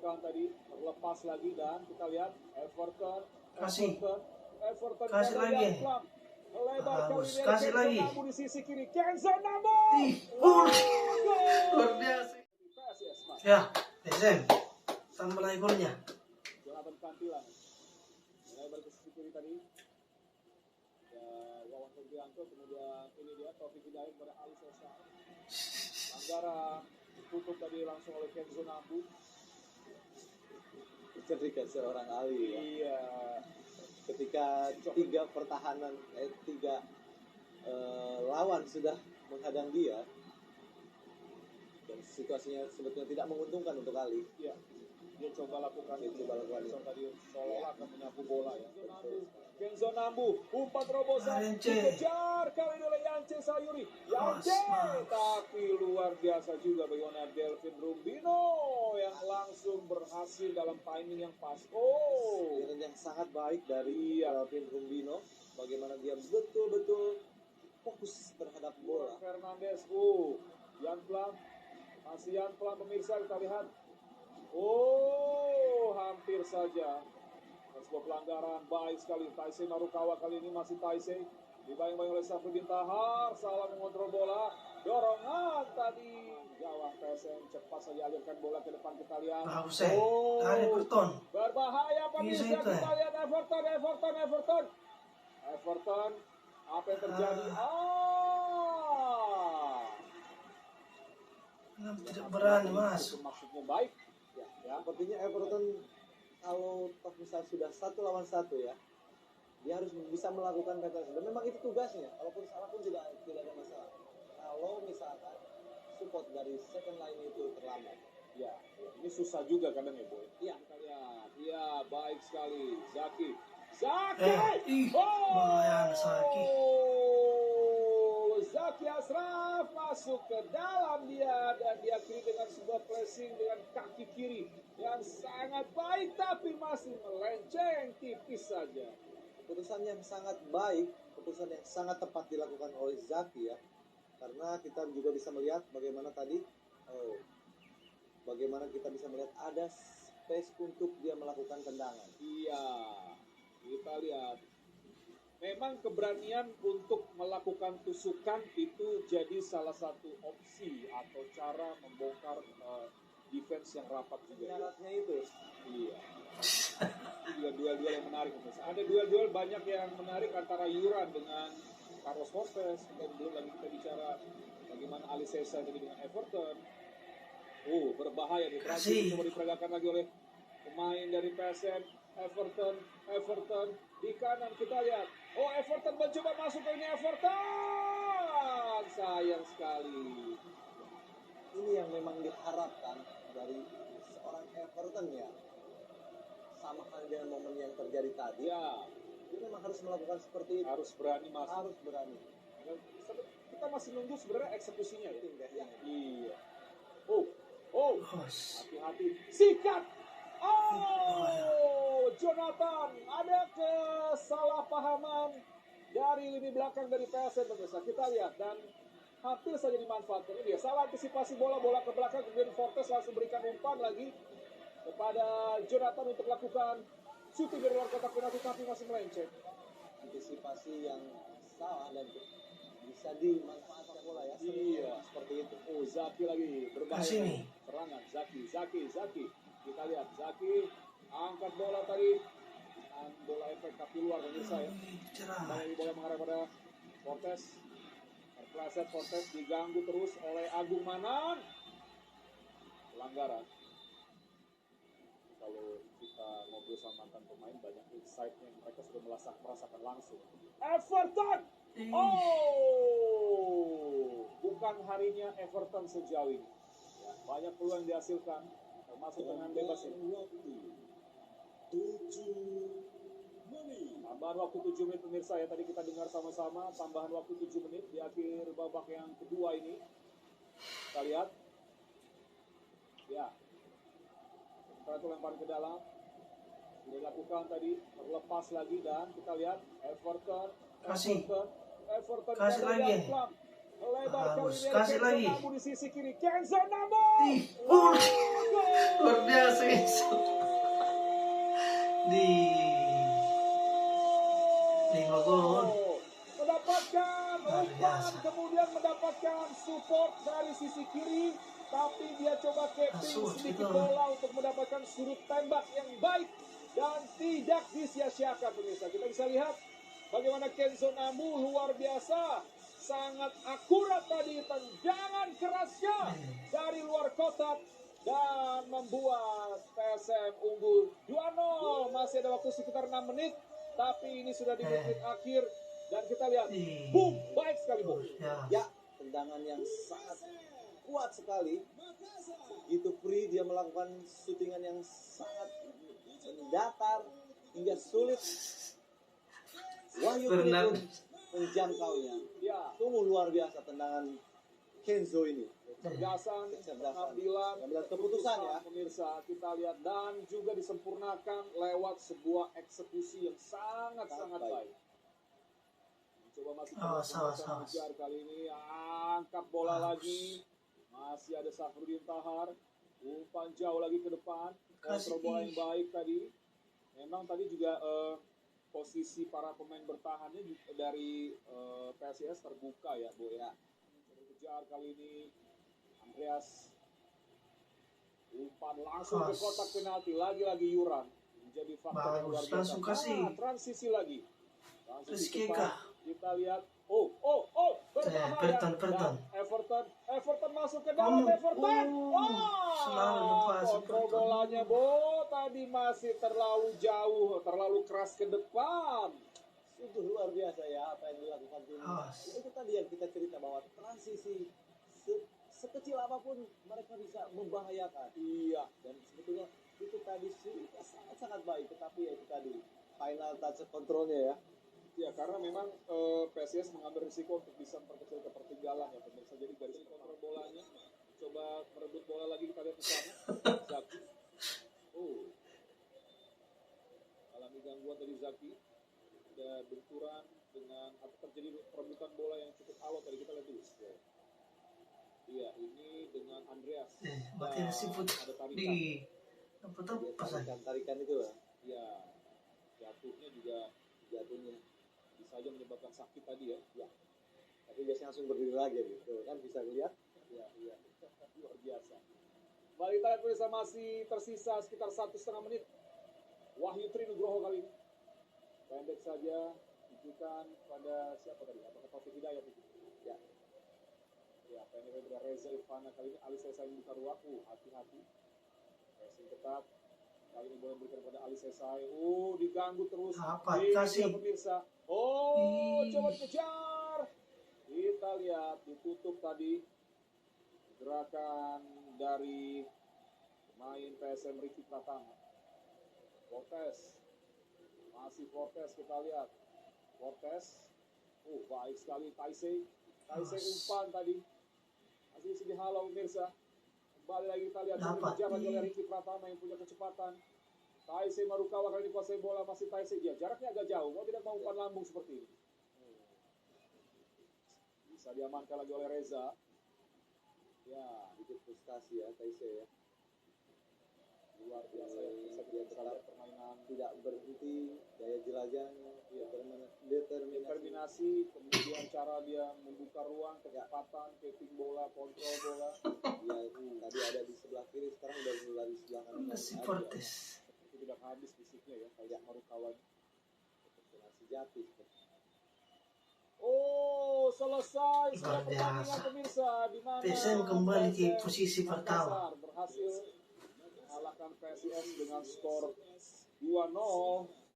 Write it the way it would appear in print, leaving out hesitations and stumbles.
dilakukan tadi, terlepas lagi dan kita lihat Everton kasih lagi. melebar kali ini Kasih lagi. Nambu di sisi kiri. Kenzo Nambu. Luar biasa. Ya, PSM tambah lagi golnya. Jonathan Kantilan melebar ke sisi kiri tadi. Wawan Ferdianto, kemudian ini dia Taufik Hidayat kepada Ali Sosa. Pelanggaran ditutup tadi langsung oleh Kenzo Nambu. Cerdikan seorang Ali ya. Iya. Ketika tiga lawan sudah menghadang dia dan situasinya sebetulnya tidak menguntungkan untuk Ali. Iya. Dia coba lakukan itu. Tadi seolah akan menyapu bola ya. Kenzo Nambu, umpan terobosan dikejar kali ini oleh Yance Sayuri. Yance, tapi luar biasa juga bagaimana Delvin Rumbino yang langsung berhasil dalam timing yang pas. Yang sangat baik dari Delvin Rumbino. Bagaimana dia betul-betul fokus terhadap bola. Fernandes, Yan Plam, masih Yan Plam pemirsa kita lihat. Hampir saja. Sebuah pelanggaran baik sekali. Taisei Narukawa kali ini masih Taisei. Dibayang-bayang oleh Safruddin Tahar. Salah mengontrol bola. Dorongan tadi. Gawang PSM cepat saja alirkan bola ke depan kita lihat. Dari Everton. Berbahaya pemirsa kita lihat Everton. Apa yang terjadi? Tidak berani masuk. Maksudnya baik. Ya, sepertinya Everton kalau misalnya sudah 1 lawan 1 ya, dia harus bisa melakukan retrasi. Dan memang itu tugasnya. Kalaupun salah pun tidak ada masalah. Kalau misalkan support dari second line itu terlambat, ya ini susah juga kadang ya boy. Iya. Kita lihat, iya baik sekali. Zaki. Lumayan Zaki Ashraf masuk ke dalam dia dan diakhiri dengan sebuah pressing dengan kaki kiri yang sangat baik tapi masih melenceng tipis saja. Keputusan yang sangat baik, keputusan yang sangat tepat dilakukan oleh Zaki ya. Karena kita juga bisa melihat bagaimana tadi bagaimana kita bisa melihat ada space untuk dia melakukan tendangan. Iya. Kita lihat. Memang keberanian untuk melakukan tusukan itu jadi salah satu opsi atau cara membongkar defense yang rapat juga. Syaratnya itu. Iya. Juga duel-duel yang menarik. Ada duel-duel banyak yang menarik antara Yuran dengan Carlos Fortes. Dan belum lagi kita bicara bagaimana Ali Sesa jadi dengan Everton. Berbahaya nih. Berhasil coba diperagakan lagi oleh pemain dari PSM. Everton di kanan kita lihat. Everton mencoba masuk ke ini Everton. Sayang sekali. Ini yang memang diharapkan dari seorang Everton ya. Sama halnya dengan momen yang terjadi tadi. Ya. Dia memang harus melakukan seperti itu. Harus berani masuk. Harus berani. Kita masih nunggu sebenarnya eksekusinya ya. Iya. Hati-hati. Sikat. Jonathan, ada kesalahpahaman dari lini belakang dari PSM pemirsa. Kita lihat dan hampir saja dimanfaatkan. Ini dia salah antisipasi bola ke belakang, kemudian Fortes langsung berikan umpan lagi kepada Jonathan untuk lakukan shooting dari luar kotak penalti tapi masih melenceng. Antisipasi yang salah dan bisa dimanfaatkan bola ya. Iya, seperti itu. Zaki lagi berbahaya. Serangan Zaki. Kita lihat Zaki angkat bola tadi. Bola efek tapi luar pemirsa ya. Bola mengarah pada Fortes. Terpleset Fortes diganggu terus oleh Agung Manan. Pelanggaran. Kalau kita ngobrol sama mantan pemain banyak insight-nya mereka sudah merasakan langsung. Everton. Bukan harinya Everton sejauh ini. Ya, banyak peluang yang dihasilkan termasuk dengan bebas ini. 7 menit. Tambahan waktu 7 menit pemirsa ya. Tadi kita dengar sama-sama tambahan waktu 7 menit di akhir babak yang kedua ini. Kita lihat. Ya. Kita lempar ke dalam. Sudah dilakukan tadi. Terlepas lagi dan kita lihat Everton. Kasih lagi. Melebar kali ini kasih lagi. Nambu di sisi kiri. Kenzo Nambu. Luar biasa besok di 5 gol. Mendapatkan Luar umpan, biasa. kemudian mendapatkan support dari sisi kiri, tapi dia coba capping Masuk, sedikit gitu. bola untuk mendapatkan sudut tembak yang baik dan tidak disia-siakan pemirsa. Kita bisa lihat bagaimana Kenzo Namu luar biasa, sangat akurat tadi tendangan kerasnya dari luar kotak dan membuat PSM unggul 2-0. Masih ada waktu sekitar 6 menit, tapi ini sudah di menit akhir dan kita lihat, boom, baik sekali boom. Ya, tendangan yang sangat kuat sekali. Begitu free dia melakukan syutingan yang sangat mendatar hingga sulit. Wahyu Berenang. pun menjangkaunya. Ya, Sungguh luar biasa tendangan Kenzo ini. kecerdasan, pengambilan keputusan ya. pemirsa kita lihat dan juga disempurnakan lewat sebuah eksekusi yang sangat-sangat baik. Coba masih Awas. mengejar kali ini, angkat bola lagi, masih ada Safrudin Tahar, umpan jauh lagi ke depan, kontrol bola yang baik tadi. Memang tadi juga posisi para pemain bertahannya dari PSIS terbuka ya, Bu ya. Kejar kali ini Andreas, umpan langsung ke kotak penalti, lagi-lagi Yuran menjadi faktor yang luar Bagus, biasa. langsung kasih. Transisi lagi. Rizky Depan, kah? kita lihat, berbahaya. Everton. Dan Everton masuk ke dalam Everton. Selalu lepas. Kontrol bolanya tadi masih terlalu jauh, terlalu keras ke depan. Sungguh luar biasa ya apa yang dilakukan tim. Itu tadi yang kita cerita bahwa transisi sekecil apapun mereka bisa membahayakan. Iya. Dan sebetulnya itu tadi sudah sangat baik, tetapi ya itu tadi final touch kontrolnya ya. Ya, karena memang PSIS mengambil risiko untuk bisa memperkecil ketertinggalan ya pemirsa. Jadi dari kontrol bolanya, coba merebut bola lagi, kita lihat ke sana. Zaki. Alami gangguan dari Zaki. Ada benturan dengan atau terjadi perebutan bola yang cukup alot tadi, kita lihat dulu. Iya, ini dengan Andreas. Mati siput ada tarikan. di apa Tarikan itu ya. Iya. Jatuhnya bisa aja menyebabkan sakit tadi ya. Ya. Tapi biasanya langsung berdiri lagi gitu. Kan bisa lihat. Iya. Luar biasa. Kembali kita lihat pemirsa, masih tersisa sekitar 1,5 menit. Wahyu Trinugroho kali ini. Pendek saja, tunjukkan pada siapa tadi? Apakah Taufik Hidayat itu? Ya. Ya, pendek pada Reza Irfana kali ini. Ali Sesai buka ruang. Hati-hati. Pressing ketat. Kali ini boleh memberikan kepada Ali Sesai. Diganggu terus. Apa? Ini Kasih. dia pemirsa. Coba dikejar. Kita lihat ditutup tadi. Gerakan dari pemain PSM Ricky Pratama. Fortes. Masih Fortes, kita lihat. Fortes. Baik sekali Taisei umpan tadi. Masih bisa dihalau pemirsa. Kembali lagi kita lihat dikejar lagi oleh Ricky Pratama yang punya kecepatan. Taisei Marukawa kali ini kuasai bola, masih Taisei. Ya, jaraknya agak jauh, mau tidak mau umpan lambung seperti ini. Bisa diamankan lagi oleh Reza. Ya, Sedikit frustasi ya Taisei ya. luar biasa ya. Bisa Dia kita tetap lihat permainan tidak berhenti, daya jelajahnya, determinasi, kemudian cara dia membuka ruang, kecepatan, keeping bola, kontrol bola. Ya, tadi ada di sebelah kiri, sekarang udah mulai di sebelah kanan. Masih Fortes. Itu tidak habis fisiknya ya, kayak Marukawa. Determinasi jati. Selesai Luar pertandingan biasa. pemirsa, di mana PSM kembali ke PSM posisi pertama. Makassar berhasil mengalahkan PSIS dengan skor 2-0.